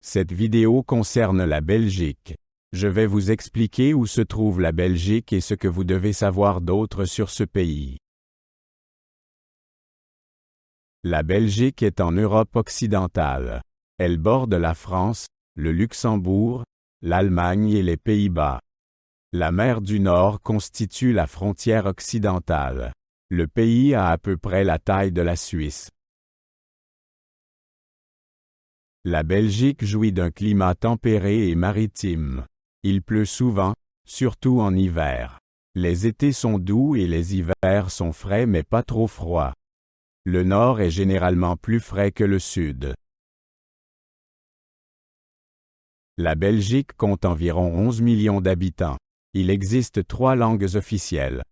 Cette vidéo concerne la Belgique. Je vais vous expliquer où se trouve la Belgique et ce que vous devez savoir d'autre sur ce pays. La Belgique est en Europe occidentale. Elle borde la France, le Luxembourg, l'Allemagne et les Pays-Bas. La mer du Nord constitue la frontière occidentale. Le pays a à peu près la taille de la Suisse. La Belgique jouit d'un climat tempéré et maritime. Il pleut souvent, surtout en hiver. Les étés sont doux et les hivers sont frais mais pas trop froids. Le nord est généralement plus frais que le sud. La Belgique compte environ 11 millions d'habitants. Il existe 3 langues officielles.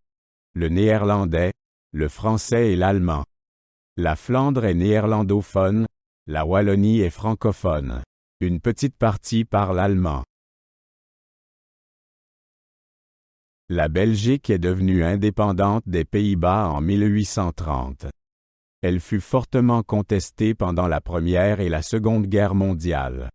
Le néerlandais, le français et l'allemand. La Flandre est néerlandophone, la Wallonie est francophone. Une petite partie parle allemand. La Belgique est devenue indépendante des Pays-Bas en 1830. Elle fut fortement contestée pendant la Première et la Seconde Guerre mondiale.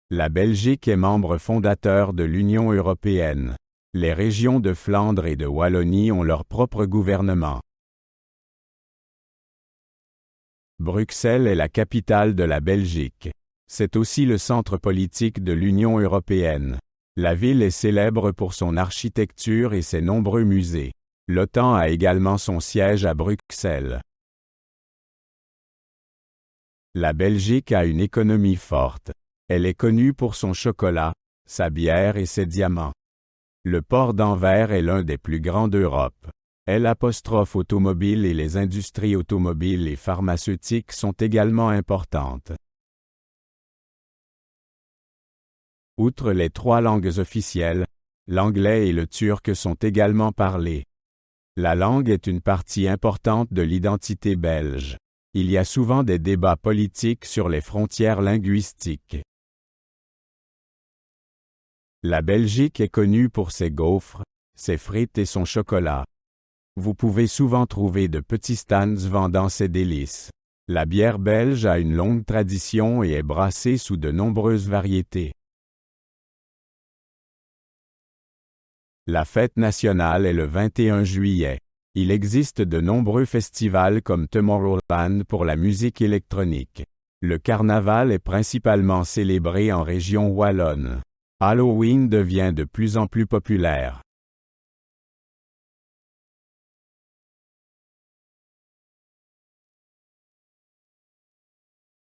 La Belgique est membre fondateur de l'Union européenne. Les régions de Flandre et de Wallonie ont leur propre gouvernement. Bruxelles est la capitale de la Belgique. C'est aussi le centre politique de l'Union européenne. La ville est célèbre pour son architecture et ses nombreux musées. L'OTAN a également son siège à Bruxelles. La Belgique a une économie forte. Elle est connue pour son chocolat, sa bière et ses diamants. Le port d'Anvers est l'un des plus grands d'Europe. L'automobile et les industries automobiles et pharmaceutiques sont également importantes. Outre les 3 langues officielles, l'anglais et le turc sont également parlés. La langue est une partie importante de l'identité belge. Il y a souvent des débats politiques sur les frontières linguistiques. La Belgique est connue pour ses gaufres, ses frites et son chocolat. Vous pouvez souvent trouver de petits stands vendant ces délices. La bière belge a une longue tradition et est brassée sous de nombreuses variétés. La fête nationale est le 21 juillet. Il existe de nombreux festivals comme Tomorrowland pour la musique électronique. Le carnaval est principalement célébré en région wallonne. Halloween devient de plus en plus populaire.